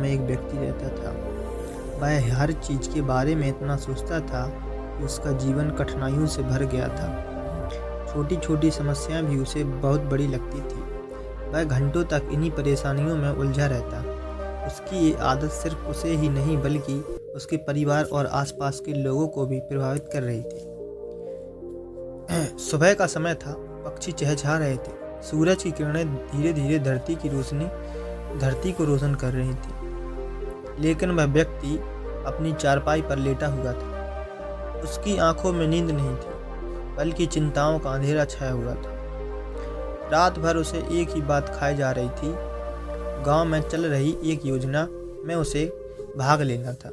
में एक व्यक्ति रहता था। वह हर चीज़ के बारे में इतना सोचता था कि उसका जीवन कठिनाइयों से भर गया था। छोटी छोटी समस्याएं भी उसे बहुत बड़ी लगती थी। वह घंटों तक इन्हीं परेशानियों में उलझा रहता। उसकी ये आदत सिर्फ उसे ही नहीं बल्कि उसके परिवार और आसपास के लोगों को भी प्रभावित कर रही थी। सुबह का समय था, पक्षी चहचहा रहे थे। सूरज की किरणें धीरे धीरे धरती को रोशन कर रही थी। लेकिन वह व्यक्ति अपनी चारपाई पर लेटा हुआ था। उसकी आंखों में नींद नहीं थी, बल्कि चिंताओं का अंधेरा छाया हुआ था। रात भर उसे एक ही बात खाई जा रही थी। गांव में चल रही एक योजना में उसे भाग लेना था।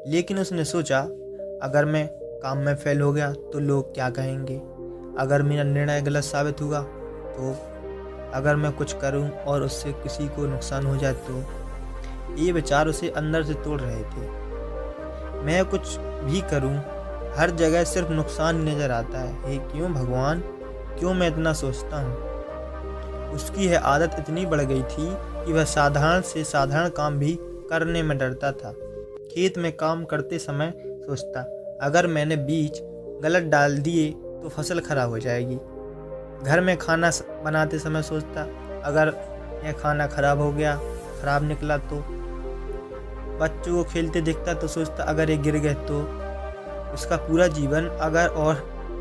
लेकिन उसने सोचा, अगर मैं काम में फेल हो गया तो लोग क्या कहेंगे? अगर मेरा निर्णय गलत साबित हुआ तो? अगर मैं कुछ करूं और उससे किसी को नुकसान हो जाए तो? ये विचार उसे अंदर से तोड़ रहे थे। मैं कुछ भी करूं, हर जगह सिर्फ नुकसान नजर आता है। हे क्यों भगवान, क्यों मैं इतना सोचता हूँ? उसकी यह आदत इतनी बढ़ गई थी कि वह साधारण से साधारण काम भी करने में डरता था। खेत में काम करते समय सोचता, अगर मैंने बीज गलत डाल दिए तो फसल खराब हो जाएगी। घर में खाना बनाते समय सोचता, अगर यह खाना खराब निकला तो? बच्चों को खेलते देखता तो सोचता, अगर ये गिर गए तो? उसका पूरा जीवन अगर और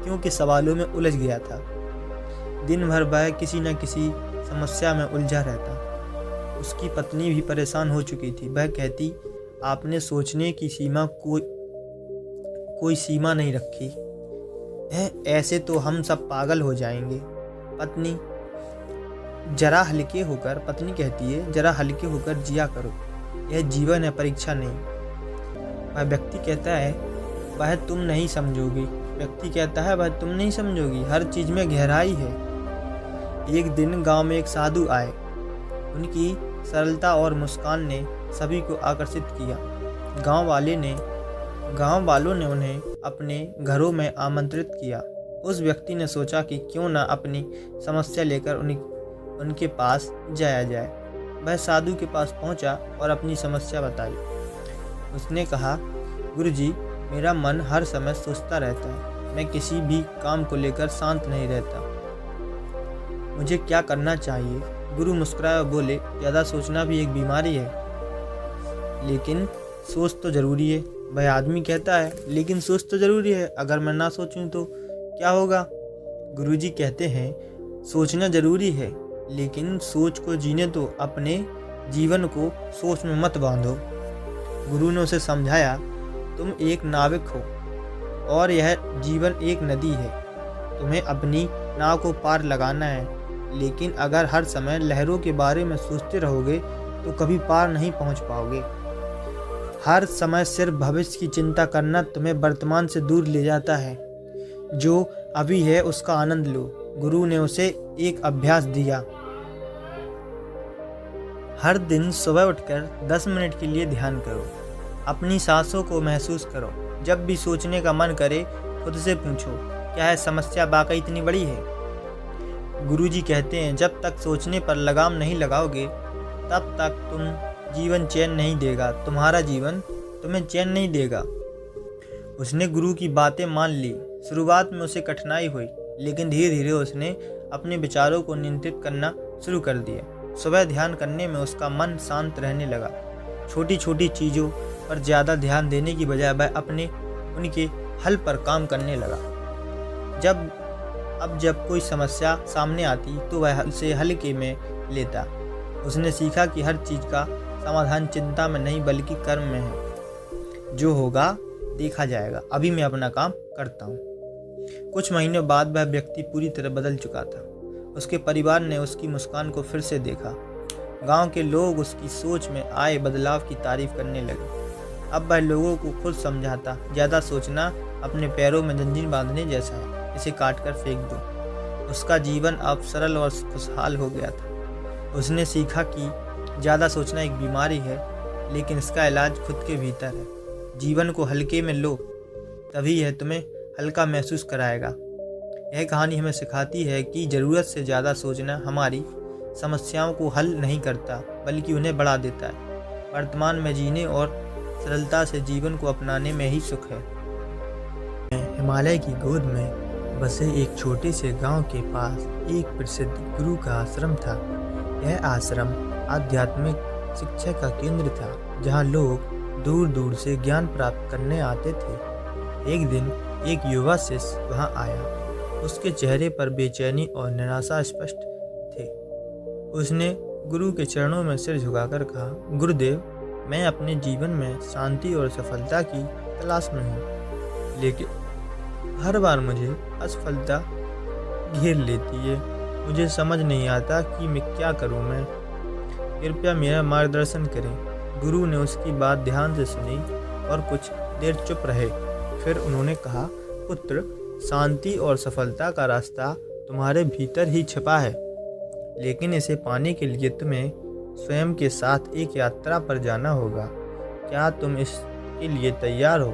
क्यों के सवालों में उलझ गया था। दिन भर वह किसी न किसी समस्या में उलझा रहता। उसकी पत्नी भी परेशान हो चुकी थी। वह कहती, आपने सोचने की कोई सीमा नहीं रखी है, ऐसे तो हम सब पागल हो जाएंगे। पत्नी कहती है, जरा हल्के होकर जिया करो, यह जीवन है, परीक्षा नहीं। वह व्यक्ति कहता है, वह तुम नहीं समझोगी, हर चीज में गहराई है। एक दिन गांव में एक साधु आए। उनकी सरलता और मुस्कान ने सभी को आकर्षित किया। गांव वालों ने उन्हें अपने घरों में आमंत्रित किया। उस व्यक्ति ने सोचा कि क्यों न अपनी समस्या लेकर उनके पास जाया जाए। वह साधु के पास पहुंचा और अपनी समस्या बताई। उसने कहा, गुरुजी, मेरा मन हर समय सोचता रहता है। मैं किसी भी काम को लेकर शांत नहीं रहता। मुझे क्या करना चाहिए? गुरु मुस्कुराए और बोले, ज़्यादा सोचना भी एक बीमारी है, लेकिन सोच तो जरूरी है। वह आदमी कहता है, लेकिन सोच तो जरूरी है, अगर मैं ना सोचूं तो क्या होगा? गुरुजी कहते हैं, सोचना जरूरी है, लेकिन सोच को जीने दो, अपने जीवन को सोच में मत बांधो। गुरु ने उसे समझाया, तुम एक नाविक हो और यह जीवन एक नदी है। तुम्हें अपनी नाव को पार लगाना है, लेकिन अगर हर समय लहरों के बारे में सोचते रहोगे तो कभी पार नहीं पहुंच पाओगे। हर समय सिर्फ भविष्य की चिंता करना तुम्हें वर्तमान से दूर ले जाता है। जो अभी है उसका आनंद लो। गुरु ने उसे एक अभ्यास दिया। हर दिन सुबह उठकर 10 मिनट के लिए ध्यान करो। अपनी सांसों को महसूस करो। जब भी सोचने का मन करे, खुद से पूछो, क्या है समस्या वाकई इतनी बड़ी है? गुरुजी कहते हैं, जब तक सोचने पर लगाम नहीं लगाओगे, तब तक जीवन चैन नहीं देगा। तुम्हारा जीवन तुम्हें चैन नहीं देगा। उसने गुरु की बातें मान ली। शुरुआत में उसे कठिनाई हुई, लेकिन धीरे धीरे उसने अपने विचारों को नियंत्रित करना शुरू कर दिया। सुबह ध्यान करने में उसका मन शांत रहने लगा। छोटी छोटी चीज़ों पर ज़्यादा ध्यान देने की बजाय वह उनके हल पर काम करने लगा। जब कोई समस्या सामने आती तो वह उसे हल्के में लेता। उसने सीखा कि हर चीज़ का समाधान चिंता में नहीं बल्कि कर्म में है। जो होगा देखा जाएगा, अभी मैं अपना काम करता हूँ। कुछ महीनों बाद वह व्यक्ति पूरी तरह बदल चुका था। उसके परिवार ने उसकी मुस्कान को फिर से देखा। गांव के लोग उसकी सोच में आए बदलाव की तारीफ करने लगे। अब वह लोगों को खुद समझाता, ज़्यादा सोचना अपने पैरों में जंजीर बांधने जैसा है, इसे काट कर फेंक दो। उसका जीवन अब सरल और खुशहाल हो गया था। उसने सीखा कि ज़्यादा सोचना एक बीमारी है, लेकिन इसका इलाज खुद के भीतर है। जीवन को हल्के में लो, तभी यह तुम्हें हल्का महसूस कराएगा। यह कहानी हमें सिखाती है कि ज़रूरत से ज़्यादा सोचना हमारी समस्याओं को हल नहीं करता, बल्कि उन्हें बढ़ा देता है। वर्तमान में जीने और सरलता से जीवन को अपनाने में ही सुख है। हिमालय की गोद में बसे एक छोटे से गांव के पास एक प्रसिद्ध गुरु का आश्रम था। यह आश्रम आध्यात्मिक शिक्षा का केंद्र था, जहां लोग दूर दूर से ज्ञान प्राप्त करने आते थे। एक दिन एक युवा शिष्य वहां आया। उसके चेहरे पर बेचैनी और निराशा स्पष्ट थे। उसने गुरु के चरणों में सिर झुकाकर कहा, गुरुदेव, मैं अपने जीवन में शांति और सफलता की तलाश में हूँ, लेकिन हर बार मुझे असफलता घेर लेती है। मुझे समझ नहीं आता कि मैं क्या करूँ। मैं कृपया मेरा मार्गदर्शन करें। गुरु ने उसकी बात ध्यान से सुनी और कुछ देर चुप रहे। फिर उन्होंने कहा, पुत्र, शांति और सफलता का रास्ता तुम्हारे भीतर ही छिपा है, लेकिन इसे पाने के लिए तुम्हें स्वयं के साथ एक यात्रा पर जाना होगा। क्या तुम इसके लिए तैयार हो?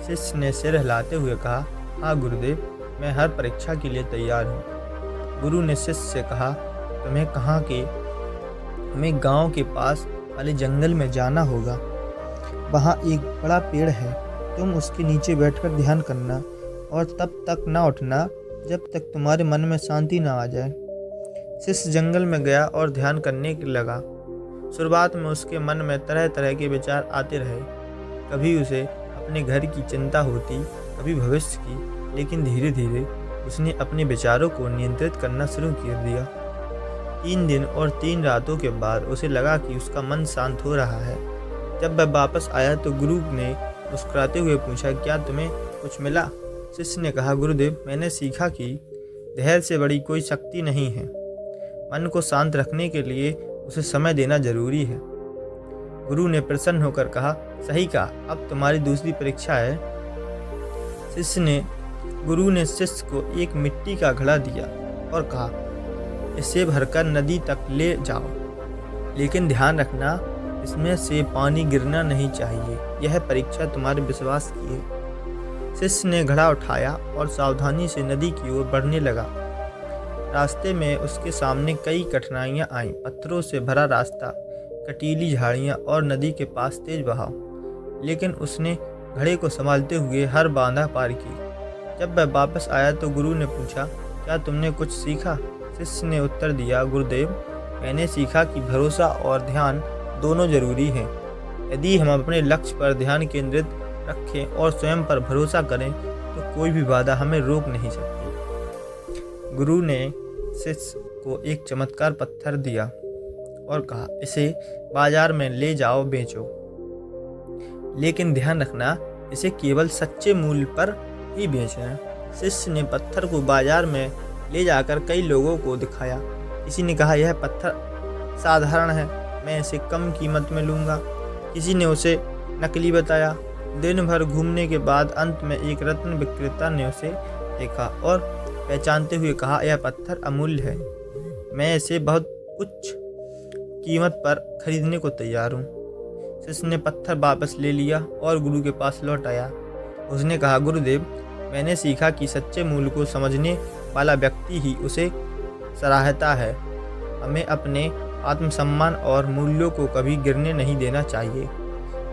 शिष्य ने सिर हिलाते हुए कहा, हाँ गुरुदेव, मैं हर परीक्षा के लिए तैयार हूँ। गुरु ने शिष्य से कहा, तुम्हें गांव के पास वाले जंगल में जाना होगा। वहाँ एक बड़ा पेड़ है। तुम उसके नीचे बैठकर ध्यान करना और तब तक ना उठना जब तक तुम्हारे मन में शांति ना आ जाए। शिष्य जंगल में गया और ध्यान करने लगा। शुरुआत में उसके मन में तरह तरह के विचार आते रहे। कभी उसे अपने घर की चिंता होती, कभी भविष्य की, लेकिन धीरे धीरे उसने अपने विचारों को नियंत्रित करना शुरू कर दिया। 3 दिन और 3 रातों के बाद उसे लगा कि उसका मन शांत हो रहा है। जब वह वापस आया तो गुरु ने मुस्कुराते हुए पूछा, क्या तुम्हें कुछ मिला? शिष्य ने कहा, गुरुदेव, मैंने सीखा कि धैर्य से बड़ी कोई शक्ति नहीं है। मन को शांत रखने के लिए उसे समय देना जरूरी है। गुरु ने प्रसन्न होकर कहा, सही कहा, अब तुम्हारी दूसरी परीक्षा है। गुरु ने शिष्य को एक मिट्टी का घड़ा दिया और कहा, इसे भरकर नदी तक ले जाओ, लेकिन ध्यान रखना, इसमें से पानी गिरना नहीं चाहिए। यह परीक्षा तुम्हारे विश्वास की है। शिष्य ने घड़ा उठाया और सावधानी से नदी की ओर बढ़ने लगा। रास्ते में उसके सामने कई कठिनाइयां आईं। पत्थरों से भरा रास्ता, कटीली झाड़ियां और नदी के पास तेज बहाव, लेकिन उसने घड़े को संभालते हुए हर बाधा पार की। जब वह वापस आया तो गुरु ने पूछा, क्या तुमने कुछ सीखा? शिष्य ने उत्तर दिया, गुरुदेव, मैंने सीखा कि भरोसा और ध्यान दोनों जरूरी हैं। यदि हम अपने लक्ष्य पर ध्यान केंद्रित रखें और स्वयं पर भरोसा करें तो कोई भी बाधा हमें रोक नहीं सकती। गुरु ने शिष्य को एक चमत्कार पत्थर दिया और कहा, इसे बाजार में ले जाओ, बेचो, लेकिन ध्यान रखना, इसे केवल सच्चे मूल्य पर ही बेचना। शिष्य ने पत्थर को बाजार में ले जाकर कई लोगों को दिखाया। किसी ने कहा, यह पत्थर साधारण है, मैं इसे कम कीमत में लूँगा। किसी ने उसे नकली बताया। दिन भर घूमने के बाद अंत में एक रत्न विक्रेता ने उसे देखा और पहचानते हुए कहा, यह पत्थर अमूल्य है, मैं इसे बहुत उच्च कीमत पर खरीदने को तैयार हूँ। शिष्य ने पत्थर वापस ले लिया और गुरु के पास लौट आया। उसने कहा, गुरुदेव, मैंने सीखा कि सच्चे मूल्य को समझने वाला व्यक्ति ही उसे सराहता है। हमें अपने आत्मसम्मान और मूल्यों को कभी गिरने नहीं देना चाहिए।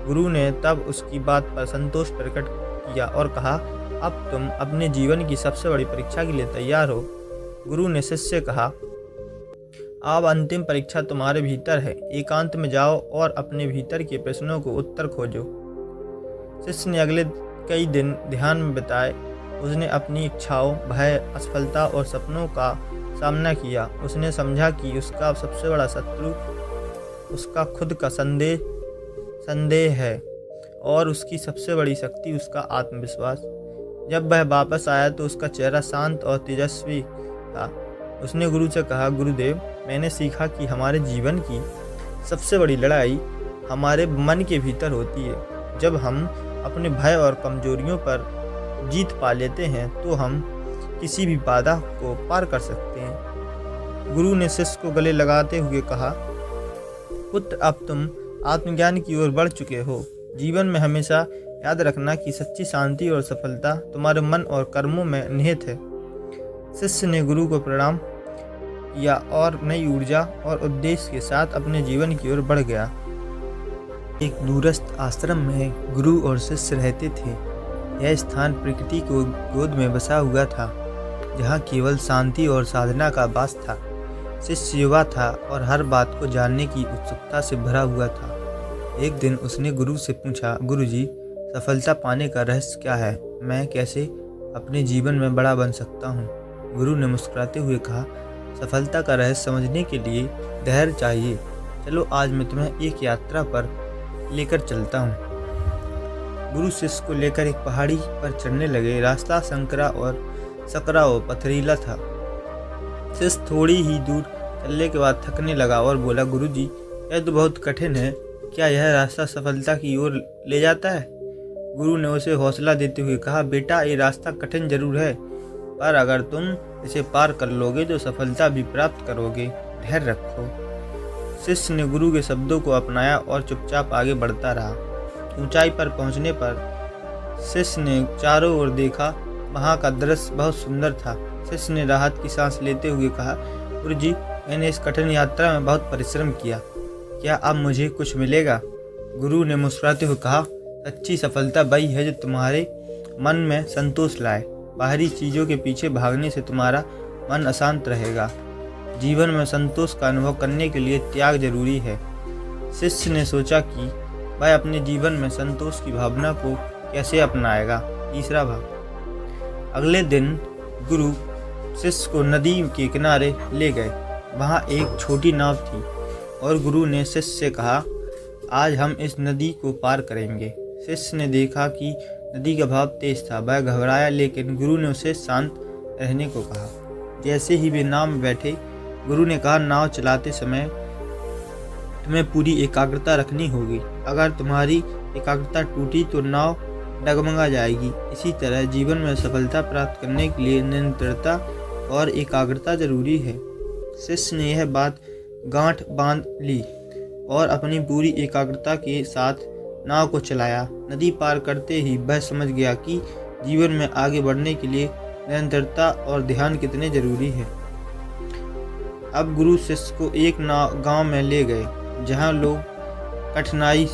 गुरु ने तब उसकी बात पर संतोष प्रकट किया और कहा, अब तुम अपने जीवन की सबसे बड़ी परीक्षा के लिए तैयार हो। गुरु ने शिष्य से कहा, अब अंतिम परीक्षा तुम्हारे भीतर है। एकांत में जाओ और अपने भीतर के प्रश्नों को उत्तर खोजो। शिष्य ने अगले कई दिन ध्यान में बिताए। उसने अपनी इच्छाओं, भय, असफलता और सपनों का सामना किया। उसने समझा कि उसका सबसे बड़ा शत्रु उसका खुद का संदेह है और उसकी सबसे बड़ी शक्ति उसका आत्मविश्वास। जब वह वापस आया तो उसका चेहरा शांत और तेजस्वी था। उसने गुरु से कहा, गुरुदेव, मैंने सीखा कि हमारे जीवन की सबसे बड़ी लड़ाई हमारे मन के भीतर होती है। जब हम अपने भय और कमजोरियों पर जीत पा लेते हैं तो हम किसी भी बाधा को पार कर सकते हैं। गुरु ने शिष्य को गले लगाते हुए कहा, पुत्र, अब तुम आत्मज्ञान की ओर बढ़ चुके हो। जीवन में हमेशा याद रखना कि सच्ची शांति और सफलता तुम्हारे मन और कर्मों में निहित है। शिष्य ने गुरु को प्रणाम किया और नई ऊर्जा और उद्देश्य के साथ अपने जीवन की ओर बढ़ गया। एक दूरस्थ आश्रम में गुरु और शिष्य रहते थे। यह स्थान प्रकृति को गोद में बसा हुआ था, जहाँ केवल शांति और साधना का वास था। शिष्य युवा था और हर बात को जानने की उत्सुकता से भरा हुआ था। एक दिन उसने गुरु से पूछा, गुरुजी, सफलता पाने का रहस्य क्या है? मैं कैसे अपने जीवन में बड़ा बन सकता हूँ? गुरु ने मुस्कुराते हुए कहा, सफलता का रहस्य समझने के लिए धैर्य चाहिए। चलो आज मैं तुम्हें एक यात्रा पर लेकर चलता हूँ। गुरु शिष्य को लेकर एक पहाड़ी पर चढ़ने लगे। रास्ता संकरा और पथरीला था। शिष्य थोड़ी ही दूर चलने के बाद थकने लगा और बोला, गुरुजी, यह तो बहुत कठिन है। क्या यह रास्ता सफलता की ओर ले जाता है? गुरु ने उसे हौसला देते हुए कहा, बेटा, ये रास्ता कठिन जरूर है, पर अगर तुम इसे पार कर लोगे तो सफलता भी प्राप्त करोगे। धैर्य रखो। शिष्य ने गुरु के शब्दों को अपनाया और चुपचाप आगे बढ़ता रहा। ऊंचाई पर पहुंचने पर शिष्य ने चारों ओर देखा। वहां का दृश्य बहुत सुंदर था। शिष्य ने राहत की सांस लेते हुए कहा, गुरुजी, मैंने इस कठिन यात्रा में बहुत परिश्रम किया। क्या अब मुझे कुछ मिलेगा? गुरु ने मुस्कुराते हुए कहा, सच्ची सफलता वही है जो तुम्हारे मन में संतोष लाए। बाहरी चीज़ों के पीछे भागने से तुम्हारा मन अशांत रहेगा। जीवन में संतोष का अनुभव करने के लिए त्याग जरूरी है। शिष्य ने सोचा कि वह अपने जीवन में संतोष की भावना को कैसे अपनाएगा। तीसरा भाग। अगले दिन गुरु शिष्य को नदी के किनारे ले गए। वहाँ एक छोटी नाव थी और गुरु ने शिष्य से कहा, आज हम इस नदी को पार करेंगे। शिष्य ने देखा कि नदी का बहाव तेज था। वह घबराया, लेकिन गुरु ने उसे शांत रहने को कहा। जैसे ही वे नाव में बैठे, गुरु ने कहा, नाव चलाते समय तुम्हें पूरी एकाग्रता रखनी होगी। अगर तुम्हारी एकाग्रता टूटी तो नाव डगमगा जाएगी। इसी तरह जीवन में सफलता प्राप्त करने के लिए निरंतरता और एकाग्रता जरूरी है। शिष्य ने यह बात गांठ बांध ली और अपनी पूरी एकाग्रता के साथ नाव को चलाया। नदी पार करते ही वह समझ गया कि जीवन में आगे बढ़ने के लिए निरंतरता और ध्यान कितने जरूरी है। अब गुरु शिष्य को एक गांव में ले गए जहां लोग कठिनाई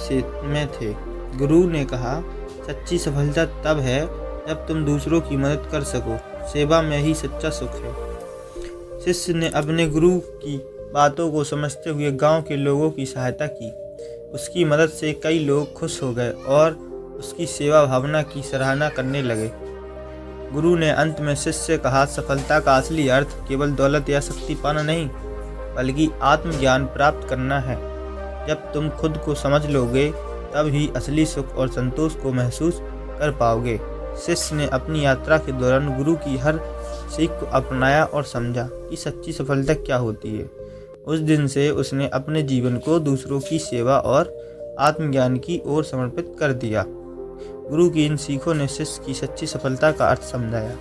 में थे। गुरु ने कहा, सच्ची सफलता तब है जब तुम दूसरों की मदद कर सको। सेवा में ही सच्चा सुख है। शिष्य ने अपने गुरु की बातों को समझते हुए गांव के लोगों की सहायता की। उसकी मदद से कई लोग खुश हो गए और उसकी सेवा भावना की सराहना करने लगे। गुरु ने अंत में शिष्य से कहा, सफलता का असली अर्थ केवल दौलत या शक्ति पाना नहीं, बल्कि आत्मज्ञान प्राप्त करना है। जब तुम खुद को समझ लोगे, तब ही असली सुख और संतोष को महसूस कर पाओगे। शिष्य ने अपनी यात्रा के दौरान गुरु की हर सीख को अपनाया और समझा कि सच्ची सफलता क्या होती है। उस दिन से उसने अपने जीवन को दूसरों की सेवा और आत्मज्ञान की ओर समर्पित कर दिया। गुरु की इन सीखों ने शिष्य की सच्ची सफलता का अर्थ समझाया।